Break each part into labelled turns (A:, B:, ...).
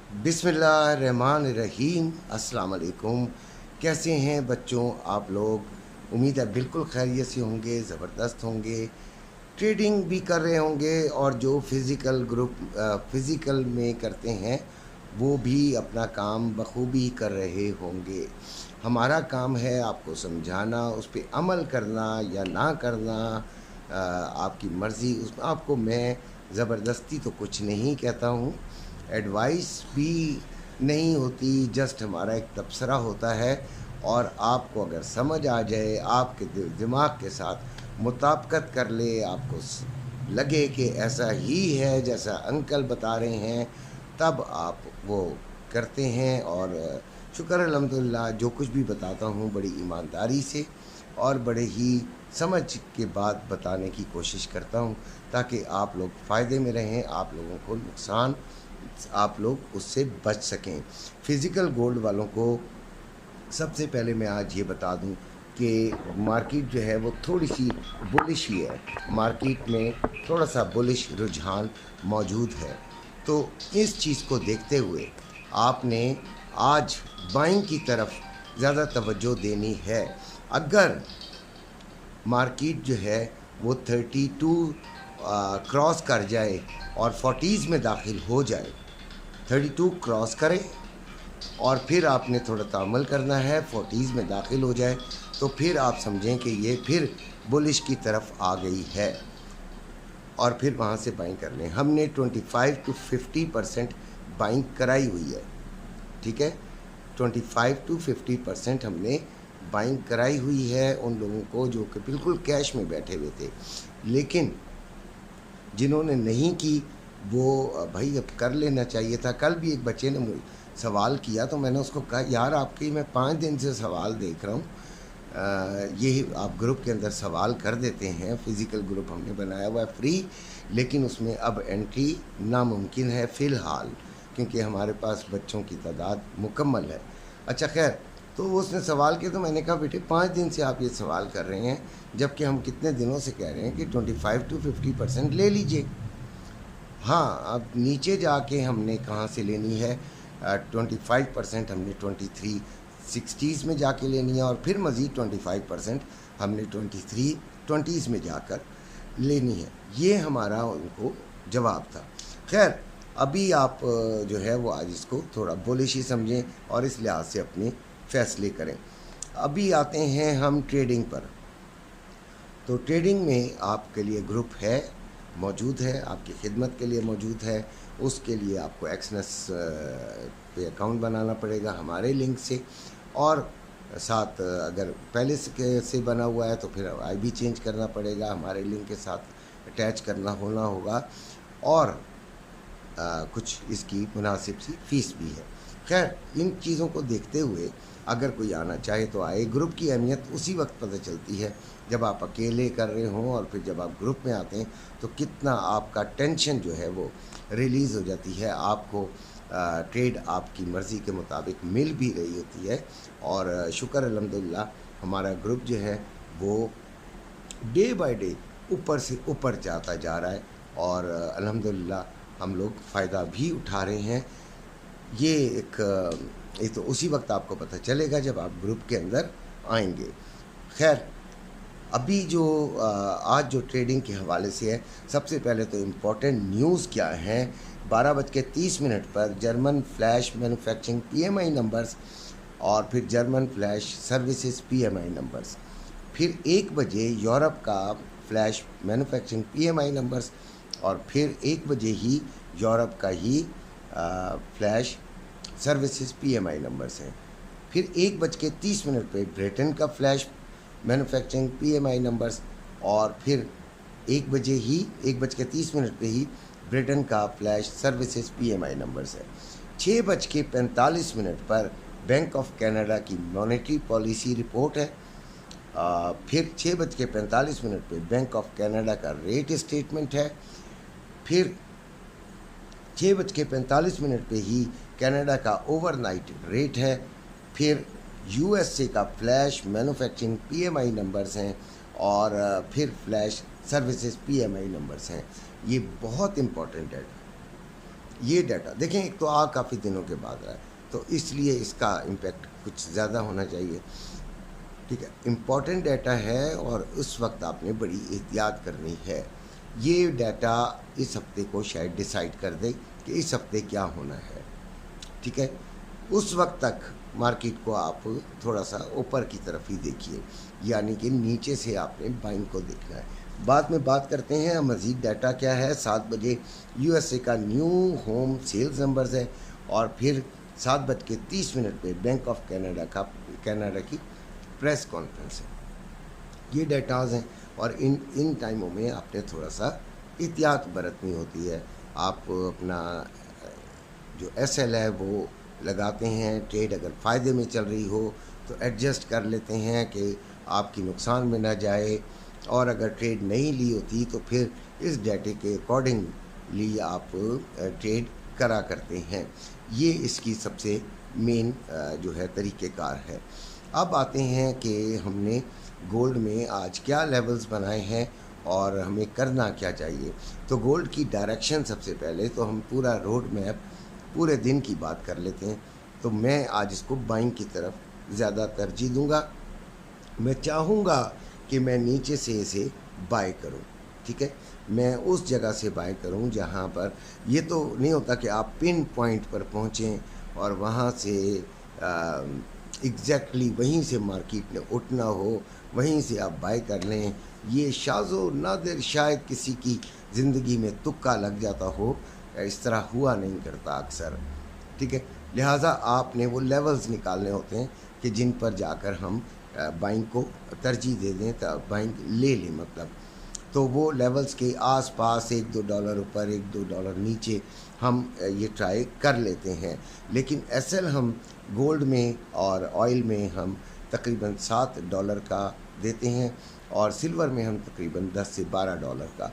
A: बिस्मिल्लाहिर्रहमानिर्रहीम। अस्सलाम वालेकुम। कैसे हैं बच्चों आप लोग? उम्मीद है बिल्कुल खैरियत से होंगे, ज़बरदस्त होंगे, ट्रेडिंग भी कर रहे होंगे और जो फ़िज़िकल में करते हैं वो भी अपना काम बखूबी कर रहे होंगे। हमारा काम है आपको समझाना, उस पर अमल करना या ना करना आपकी मर्ज़ी। उसमें आपको मैं ज़बरदस्ती तो कुछ नहीं कहता हूँ, एडवाइस भी नहीं होती, जस्ट हमारा एक तबसरा होता है। और आपको अगर समझ आ जाए, आपके दिमाग के साथ मुताबिकत कर ले, आपको लगे कि ऐसा ही है जैसा अंकल बता रहे हैं, तब आप वो करते हैं। और शुक्र अल्हम्दुलिल्लाह, जो कुछ भी बताता हूँ बड़ी ईमानदारी से और बड़े ही समझ के बाद बताने की कोशिश करता हूँ, ताकि आप लोग फ़ायदे में रहें, आप लोगों को नुकसान, आप लोग उससे बच सकें। फ़िज़िकल गोल्ड वालों को सबसे पहले मैं आज ये बता दूं कि मार्केट जो है वो थोड़ी सी बुलिश ही है। मार्केट में थोड़ा सा बुलिश रुझान मौजूद है। तो इस चीज़ को देखते हुए आपने आज बाइंग की तरफ ज़्यादा तवज्जो देनी है। अगर मार्केट जो है वो 32 क्रॉस कर जाए और 40s में दाखिल हो जाए, 32 क्रॉस करे और फिर आपने थोड़ा तामल करना है, 40s में दाखिल हो जाए, तो फिर आप समझें कि ये फिर बुलिश की तरफ आ गई है और फिर वहाँ से बाइंग कर लें। हमने 25 to 50% बाइंग कराई हुई है, ठीक है। 25 to 50% हमने बाइंग कराई हुई है उन लोगों को जो कि बिल्कुल कैश में बैठे हुए थे। लेकिन जिन्होंने नहीं की वो भाई अब कर लेना चाहिए था। कल भी एक बच्चे ने मुझे सवाल किया तो मैंने उसको कहा, यार आपकी मैं 5 दिन से सवाल देख रहा हूँ, ये आप ग्रुप के अंदर सवाल कर देते हैं। फ़िज़िकल ग्रुप हमने बनाया हुआ है फ्री, लेकिन उसमें अब एंट्री नामुमकिन है फ़िलहाल, क्योंकि हमारे पास बच्चों की तादाद मुकम्मल है। अच्छा खैर, तो उसने सवाल किया तो मैंने कहा बेटे 5 दिन से आप ये सवाल कर रहे हैं, जबकि हम कितने दिनों से कह रहे हैं कि 25 to 50% ले लीजिए। हाँ, अब नीचे जाके हमने कहाँ से लेनी है, 25% हमने 2360s में जाके लेनी है और फिर मज़ीद 25% हमने 2320s में जाकर लेनी है। ये हमारा उनको जवाब था। खैर, अभी आप जो है वो आज इसको थोड़ा बुलिश ही समझें और इस लिहाज से अपने फ़ैसले करें। अभी आते हैं हम ट्रेडिंग पर। तो ट्रेडिंग में आपके लिए ग्रुप है, मौजूद है, आपकी खिदमत के लिए मौजूद है। उसके लिए आपको एक्सनेस पे अकाउंट बनाना पड़ेगा हमारे लिंक से, और साथ अगर पहले से बना हुआ है तो फिर आईबी चेंज करना पड़ेगा, हमारे लिंक के साथ अटैच करना होगा, और कुछ इसकी मुनासिब सी फ़ीस भी है। खैर, इन चीज़ों को देखते हुए अगर कोई आना चाहे तो आए। ग्रुप की अहमियत उसी वक्त पता चलती है जब आप अकेले कर रहे हों, और फिर जब आप ग्रुप में आते हैं तो कितना आपका टेंशन जो है वो रिलीज़ हो जाती है। आपको ट्रेड आपकी मर्ज़ी के मुताबिक मिल भी रही होती है। और शुक्र अल्हम्दुलिल्लाह, हमारा ग्रुप जो है वो डे बाय डे ऊपर से ऊपर जाता जा रहा है और अल्हम्दुलिल्लाह हम लोग फ़ायदा भी उठा रहे हैं। ये तो उसी वक्त आपको पता चलेगा जब आप ग्रुप के अंदर आएंगे। खैर, अभी जो आज जो ट्रेडिंग के हवाले से है, सबसे पहले तो इम्पोर्टेंट न्यूज़ क्या है। 12:30 पर German flash manufacturing PMI numbers, और फिर German flash services PMI numbers. फिर 1 बजे यूरोप का फ्लैश मैन्युफैक्चरिंग पीएमआई नंबर्स, और फिर 1 बजे ही यूरोप का ही फ्लैश सर्विसेज पीएमआई नंबर्स हैं। फिर 1:30 पे ब्रिटेन का फ्लैश मैन्युफैक्चरिंग पीएमआई नंबर्स, और फिर 1:30 पे ही ब्रिटेन का फ्लैश सर्विसेज पीएमआई नंबर्स है। 6:45 पर बैंक ऑफ कनाडा की मॉनेटरी पॉलिसी रिपोर्ट है। फिर 6:45 पे बैंक ऑफ कनाडा का रेट स्टेटमेंट है। फिर 6:45 पे ही कनाडा का ओवरनाइट रेट है। फिर यूएसए का फ्लैश मैन्युफैक्चरिंग पीएमआई नंबर्स हैं, और फिर फ्लैश सर्विसेज पीएमआई नंबर्स हैं। ये बहुत इम्पोर्टेंट है। یہ ڈیٹا دیکھیں، ایک تو کافی دنوں کے بعد رہا ہے، تو اس لیے اس کا امپیکٹ کچھ زیادہ ہونا چاہیے، ٹھیک ہے. امپورٹنٹ ڈیٹا ہے اور اس وقت آپ نے بڑی احتیاط کرنی ہے. یہ ڈیٹا اس ہفتے کو شاید ڈیسائیڈ کر دے کہ اس ہفتے کیا ہونا ہے، ٹھیک ہے. اس وقت تک مارکیٹ کو آپ تھوڑا سا اوپر کی طرف ہی دیکھیے، یعنی کہ نیچے سے آپ نے بائنگ کو دیکھنا ہے. بعد میں بات کرتے ہیں مزید ڈیٹا کیا ہے. 7 بجے یو ایس اے کا نیو ہوم سیلز نمبرز ہے، اور پھر 7:30 پہ بینک آف کینیڈا کی پریس کانفرنس ہے. یہ ڈیٹاز ہیں، اور ان ٹائموں میں آپ نے تھوڑا سا احتیاط برتنی ہوتی ہے. آپ اپنا جو ایس ایل ہے وہ لگاتے ہیں. ٹریڈ اگر فائدے میں چل رہی ہو تو ایڈجسٹ کر لیتے ہیں کہ آپ کی نقصان میں نہ جائے، اور اگر ٹریڈ نہیں لی ہوتی تو پھر اس ڈیٹے کے اکارڈنگلی آپ ٹریڈ کرا کرتے ہیں. یہ اس کی سب سے مین جو ہے طریقہ کار ہے. اب آتے ہیں کہ ہم نے گولڈ میں آج کیا لیولز بنائے ہیں اور ہمیں کرنا کیا چاہیے. تو گولڈ کی ڈائریکشن سب سے پہلے تو ہم پورا روڈ میپ پورے دن کی بات کر لیتے ہیں. تو میں آج اس کو بائنگ کی طرف زیادہ ترجیح دوں گا. میں چاہوں گا کہ میں نیچے سے اسے بائی کروں، ٹھیک ہے. میں اس جگہ سے بائی کروں جہاں پر یہ تو نہیں ہوتا کہ آپ پن پوائنٹ پر پہنچیں اور وہاں سے ایگزیکٹلی وہیں سے مارکیٹ نے اٹھنا ہو، وہیں سے آپ بائی کر لیں. یہ شاذ و نادر شاید کسی کی زندگی میں تکا لگ جاتا ہو، اس طرح ہوا نہیں کرتا اکثر، ٹھیک ہے. لہٰذا آپ نے وہ لیولز نکالنے ہوتے ہیں کہ جن پر جا کر ہم بائنگ کو ترجیح دے دیں، بائنگ لے لیں مطلب. تو وہ لیولز کے آس پاس $1-2 اوپر $1-2 نیچے ہم یہ ٹرائی کر لیتے ہیں. لیکن ایس ایل ہم گولڈ میں اور آئل میں ہم تقریباً $7 کا دیتے ہیں، اور سلور میں ہم تقریباً $10 سے $12 کا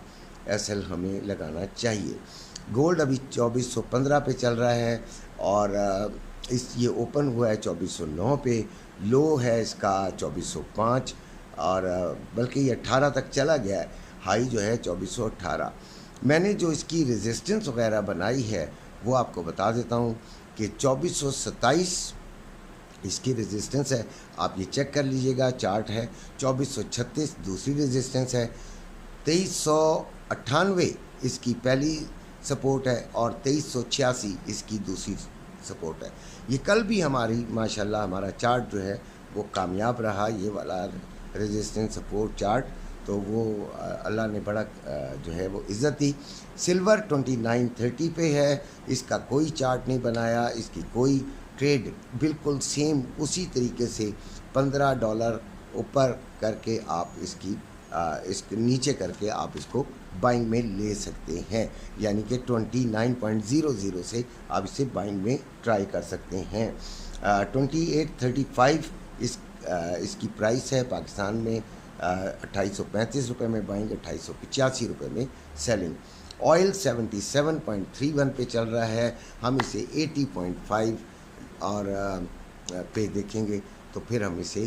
A: ایس ایل ہمیں لگانا چاہیے. گولڈ ابھی 2415 پہ چل رہا ہے، اور یہ اوپن ہوا ہے 2409 پہ. لو ہے اس کا 2405، اور بلکہ یہ 18 تک چلا گیا ہے. ہائی جو ہے 2418. میں نے جو اس کی ریزسٹنس وغیرہ بنائی ہے وہ آپ کو بتا دیتا ہوں کہ 2427 اس کی ریزسٹنس ہے. آپ یہ چیک کر لیجئے گا، چارٹ ہے. 2436 دوسری ریزسٹنس ہے. 2398 اس کی پہلی سپورٹ ہے، اور 2386 اس کی دوسری سپورٹ ہے. یہ کل بھی ہماری ماشاءاللہ ہمارا چارٹ جو ہے وہ کامیاب رہا، یہ والا ریزسٹنس سپورٹ چارٹ. تو وہ اللہ نے بڑا جو ہے وہ عزت دی. سلور 2930 پہ ہے، اس کا کوئی چارٹ نہیں بنایا، اس کی کوئی ٹریڈ بالکل سیم اسی طریقے سے $15 اوپر کر کے آپ اس کے نیچے کر کے آپ اس کو بائنگ میں لے سکتے ہیں. یعنی کہ 29.00 سے آپ اسے بائنگ میں ٹرائی کر سکتے ہیں. 2835 اس کی پرائس ہے پاکستان میں. 2835 روپے میں بائنگ، 2885 روپے میں سیلنگ. آئل 77.31 پہ چل رہا ہے، ہم اسے 80.5 اور پہ دیکھیں گے تو پھر ہم اسے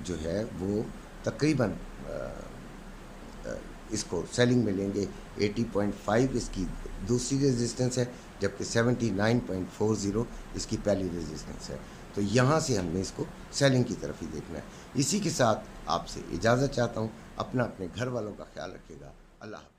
A: جو ہے وہ تقریباً اس کو سیلنگ میں لیں گے. 80.5 اس کی دوسری ریزسٹنس ہے، جبکہ 79.40 اس کی پہلی ریزسٹنس ہے. تو یہاں سے ہم نے اس کو سیلنگ کی طرف ہی دیکھنا ہے. اسی کے ساتھ آپ سے اجازت چاہتا ہوں. اپنے گھر والوں کا خیال رکھیے گا. اللہ حافظ.